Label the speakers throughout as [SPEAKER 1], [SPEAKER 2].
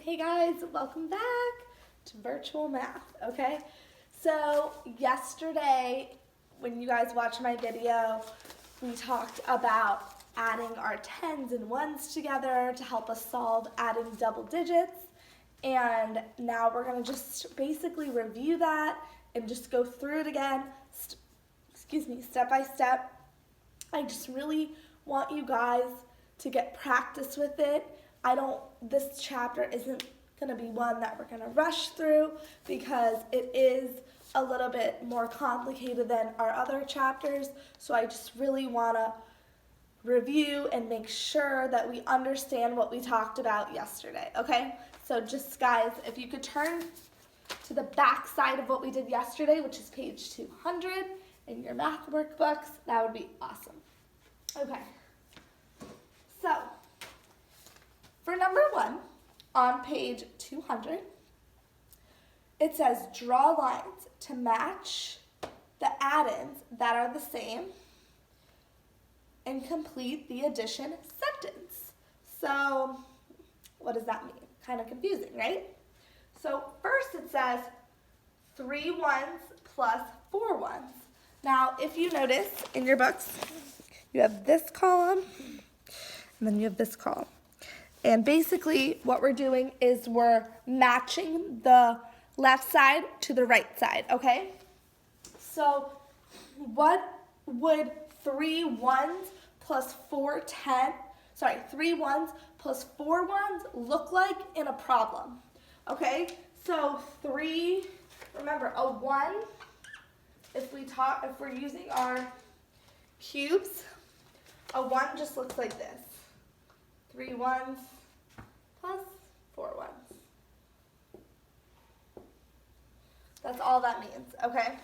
[SPEAKER 1] Hey guys, welcome back to virtual math, okay? So yesterday, when you guys watched my video, we talked about adding our tens and ones together to help us solve adding double digits. And now we're gonna just basically review that and just go through it again, step by step. I just really want you guys to get practice with it. This chapter isn't gonna be one that we're gonna rush through because it is a little bit more complicated than our other chapters. So I just really wanna review and make sure that we understand what we talked about yesterday, okay? So just guys, if you could turn to the back side of what we did yesterday, which is page 200 in your math workbooks, that would be awesome. Okay, so for number 1 on page 200, it says draw lines to match the add-ins that are the same and complete the addition sentence. So what does that mean? Kind of confusing, right? So first it says 3 ones plus 4 ones. Now if you notice in your books, you have this column and then you have this column. And basically what we're doing is we're matching the left side to the right side, okay? So what would 3 ones plus 4 ones look like in a problem? Okay, so remember a 1, if we're using our cubes, a 1 just looks like this. 3 ones plus 4 ones. That's all that means, okay?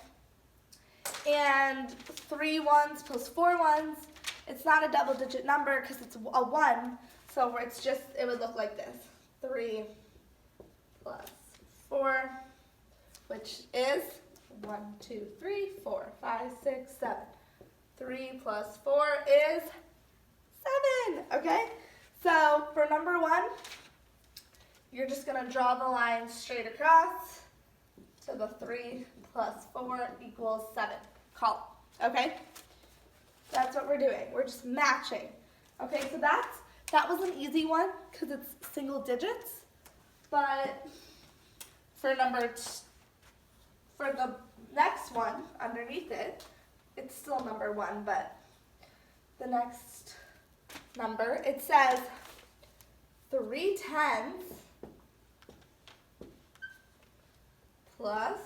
[SPEAKER 1] And 3 ones plus 4 ones, it's not a double digit number because it's a 1, so it would look like this. 3 plus 4, which is 1, 2, 3, 4, 5, 6, 7. 3 plus 4 is 7, okay? So for number 1, you're just gonna draw the line straight across to the 3 plus 4 equals 7 column, okay? That's what we're doing. We're just matching. Okay, so that was an easy one because it's single digits, but for the next one underneath it, it's still number 1, but the next number, it says 3 tens plus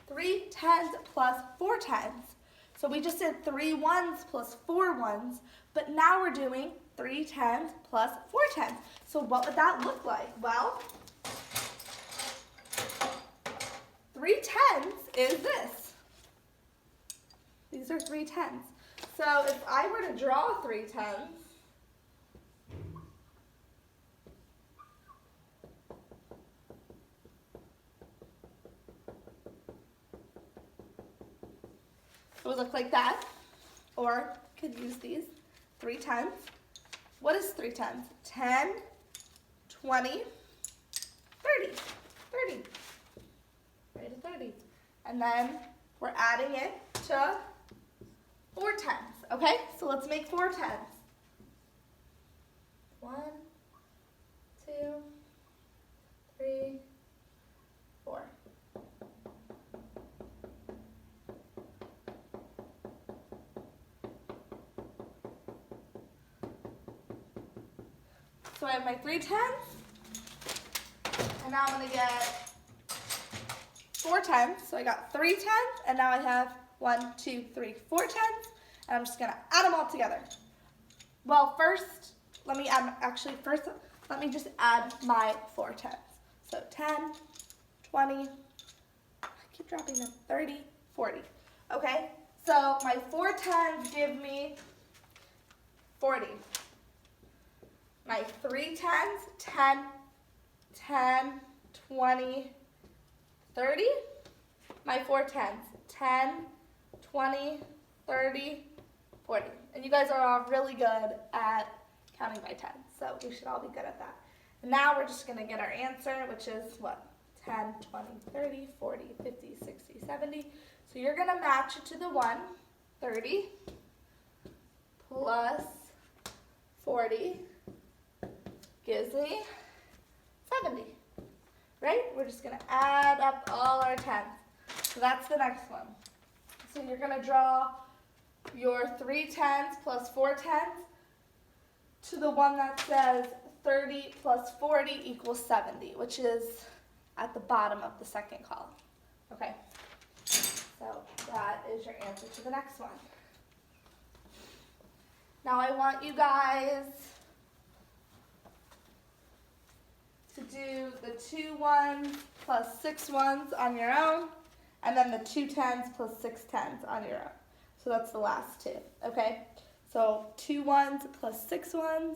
[SPEAKER 1] 3 tens plus 4 tens. So we just did 3 ones plus 4 ones, but now we're doing 3 tens plus 4 tens. So what would that look like? Well, 3 tens is this. These are 3 tens. So if I were to draw 3 tens, it would look like that, or could use these 3 tens. What is 3 tens? 10, 20, 30, 30, right at 30. And then we're adding it to 4 tens, okay? So let's make 4 tens. 1, 2, 3, 4. So I have my 3 tens, and now I'm gonna get 4 tens. So I got 3 tens, and now I have 1, 2, 3, 4 tens, and I'm just gonna add them all together. Well, first, let me just add my 4 tens. So 10, 20, I keep dropping them, 30, 40. Okay, so my 4 tens give me 40. My 3 tens, 10, 10, 20, 30. My 4 tens, 10, 20, 30, 40. And you guys are all really good at counting by tens. So we should all be good at that. And now we're just going to get our answer, which is what? 10, 20, 30, 40, 50, 60, 70. So you're going to match it to the 1. 30 plus 40 gives me 70. Right? We're just going to add up all our tens. So that's the next one. So you're going to draw your 3 tens plus 4 tens to the one that says 30 plus 40 equals 70, which is at the bottom of the second column. Okay, so that is your answer to the next one. Now I want you guys to do the 2 1s plus 6 1s on your own, and then the 2 10s plus 6 10s on your own. So that's the last two, okay? So 2 1s plus 6 1s.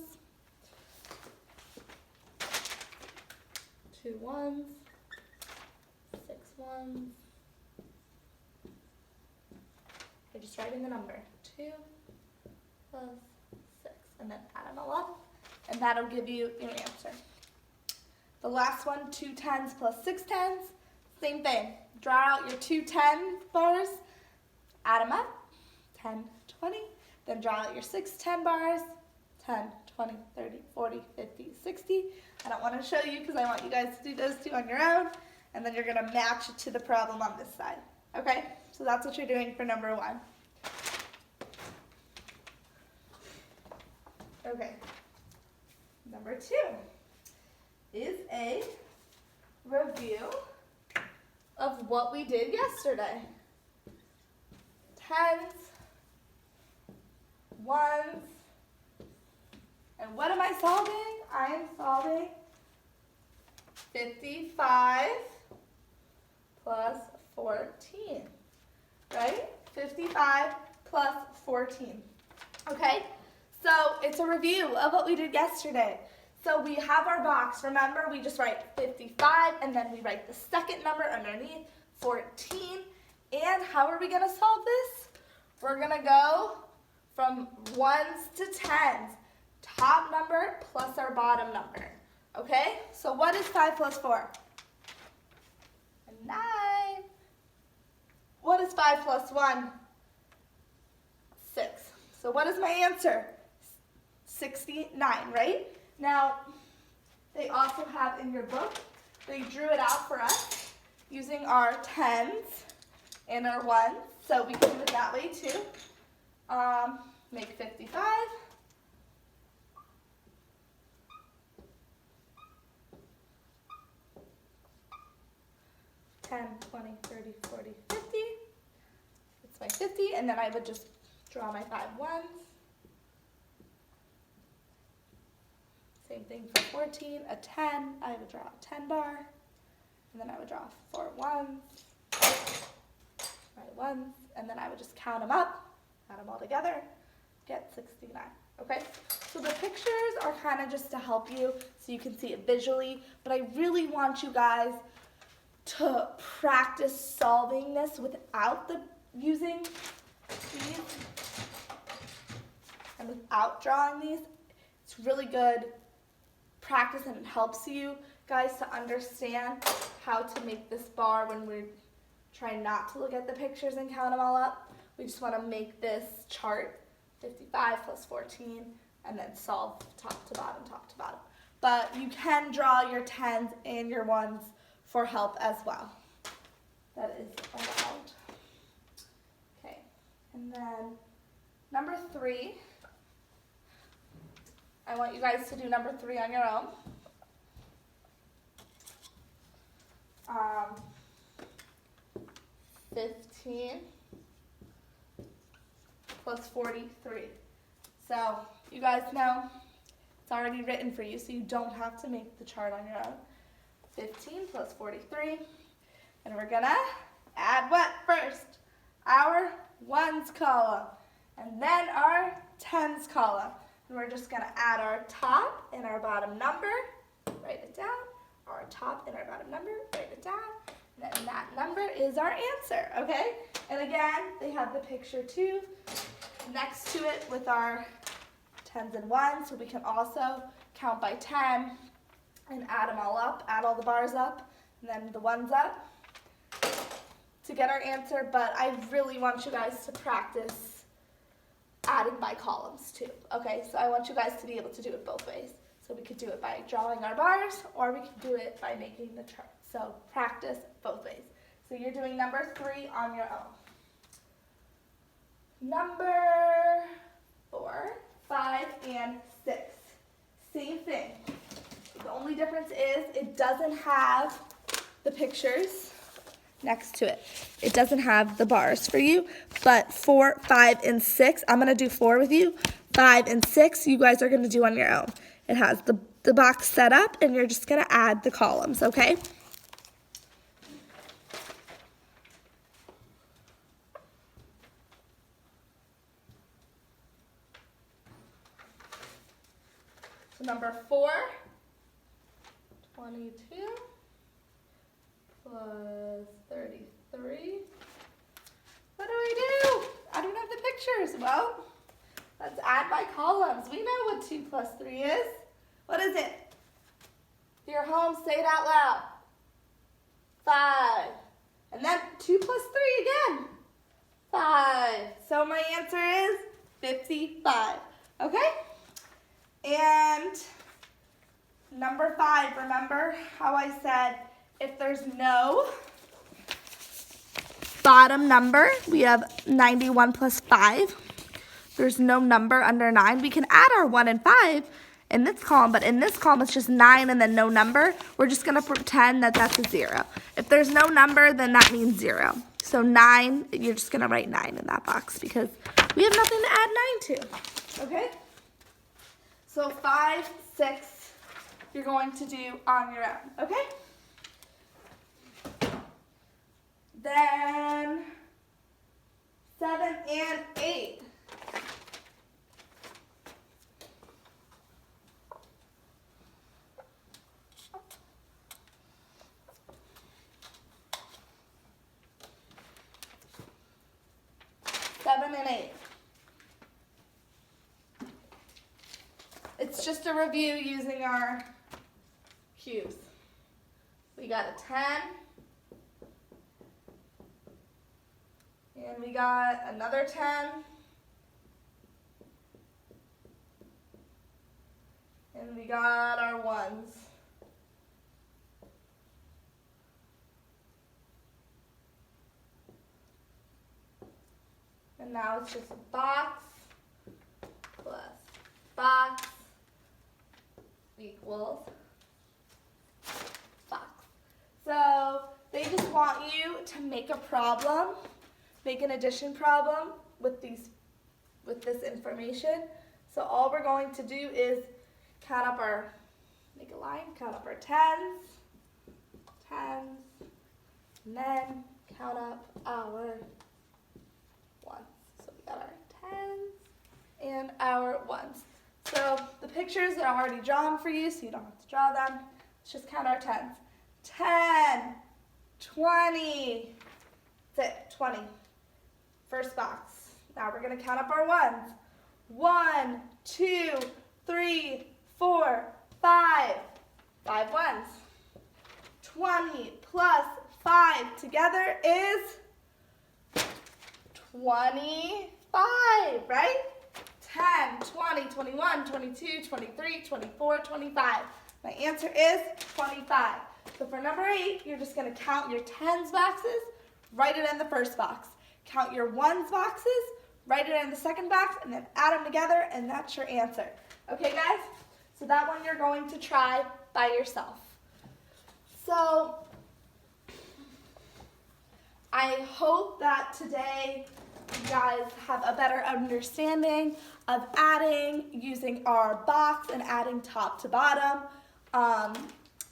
[SPEAKER 1] 2 1s, 6 1s. You're just writing the number. 2 plus 6. And then add them all up. And that'll give you your answer. The last one, 2 10s plus 6 10s. Same thing. Draw out your 2 10 bars. Add them up. 10, 20. Then draw out your 6 10 bars. 10, 20, 30, 40, 50, 60. I don't want to show you because I want you guys to do those two on your own. And then you're going to match it to the problem on this side. Okay? So that's what you're doing for number 1. Okay. Number 2 is a review of what we did yesterday. 10s, 1s, and what am I solving? I am solving 55 plus 14, right? 55 plus 14, okay? So it's a review of what we did yesterday. So we have our box. Remember, we just write 55, and then we write the second number underneath, 14. And how are we going to solve this? We're going to go from 1s to 10s. Top number plus our bottom number. Okay? So what is 5 plus 4? 9. What is 5 plus 1? 6. So what is my answer? 69, right? Now, they also have in your book, they drew it out for us using our 10s and our 1s. So we can do it that way too. Make 55. 10, 20, 30, 40, 50. It's my 50, and then I would just draw my 5 1s. Same thing for 14, a 10. I would draw a 10 bar, and then I would draw 4 1s, my 1s, and then I would just count them up, add them all together, get 69. Okay, so the pictures are kind of just to help you so you can see it visually, but I really want you guys to practice solving this without using these and without drawing these. It's really good practice, and it helps you guys to understand how to make this bar when we're trying not to look at the pictures and count them all up. We just want to make this chart 55 plus 14 and then solve top to bottom, top to bottom. But you can draw your 10s and your 1s for help as well. That is allowed. Okay, and then number 3, I want you guys to do number 3 on your own. 15 plus 43. So you guys know it's already written for you, so you don't have to make the chart on your own. 15 plus 43. And we're gonna add what first? Our 1s column. And then our 10s column. And we're just gonna add our top and our bottom number. Write it down. Our top and our bottom number. Write it down. And then that number is our answer, okay? And again, they have the picture too next to it with our tens and ones, so we can also count by 10 and add them all up, add all the bars up, and then the ones up to get our answer. But I really want you guys to practice adding by columns too. Okay, so I want you guys to be able to do it both ways. So we could do it by drawing our bars, or we could do it by making the chart. So practice both ways. So you're doing number 3 on your own. Number 4, 5, and 6. Same thing. The only difference is it doesn't have the pictures next to it. It doesn't have the bars for you, but 4, 5, and 6, I'm gonna do 4 with you. 5 and 6, you guys are gonna do on your own. It has the box set up, and you're just gonna add the columns, okay? So number 4, 22 plus 33. What do I do? I don't have the pictures. Well, let's add by columns. We know what 2 plus 3 is. What is it? If you're home, say it out loud. 5. And then 2 plus 3 again. 5. So my answer is 55. Okay? And number 5, remember how I said if there's no bottom number, we have 91 plus 5. There's no number under 9. We can add our 1 and 5 in this column, but in this column it's just 9 and then no number. We're just going to pretend that that's a 0. If there's no number, then that means 0. So 9, you're just going to write 9 in that box because we have nothing to add 9 to. Okay? So 5, 6, you're going to do on your own. Okay? Then 7 and 8. It's just a review using our cubes. We got a 10. And we got another 10. And we got our ones. And now it's just a box plus box equals box. So they just want you to make a problem, make an addition problem with this information. So all we're going to do is count up our, make a line, count up our tens, and then count up our ones. So we got our tens and our ones. So the pictures are already drawn for you, so you don't have to draw them. Let's just count our tens. 10, 20, that's it, 20. First box. Now we're going to count up our ones. 1, 2, 3, 4, 5. 5 ones. 20 plus 5 together is 25, right? 10, 20, 21, 22, 23, 24, 25. My answer is 25. So for number 8, you're just going to count your tens boxes, write it in the first box. Count your ones boxes, write it in the second box, and then add them together, and that's your answer. Okay, guys? So that one you're going to try by yourself. So I hope that today you guys have a better understanding of adding using our box and adding top to bottom.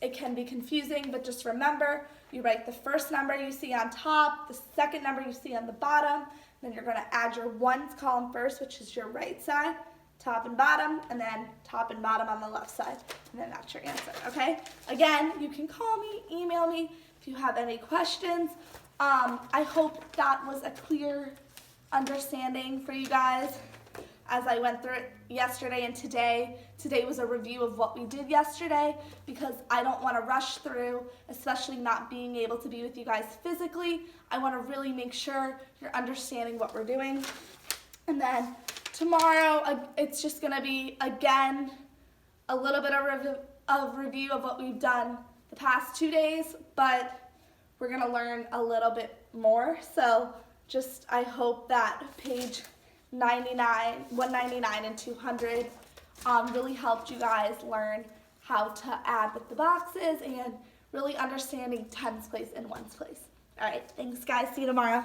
[SPEAKER 1] It can be confusing, but just remember, you write the first number you see on top, the second number you see on the bottom, then you're going to add your ones column first, which is your right side, top and bottom, and then top and bottom on the left side, and then that's your answer, okay? Again, you can call me, email me if you have any questions. I hope that was a clear understanding for you guys. as I went through it yesterday and today. Today was a review of what we did yesterday because I don't want to rush through, especially not being able to be with you guys physically. I want to really make sure you're understanding what we're doing. And then tomorrow, it's just going to be, again, a little bit of review of what we've done the past 2 days, but we're going to learn a little bit more. So just, I hope that page 199 and 200 really helped you guys learn how to add with the boxes and really understanding tens place and ones place. All right, thanks guys. See you tomorrow.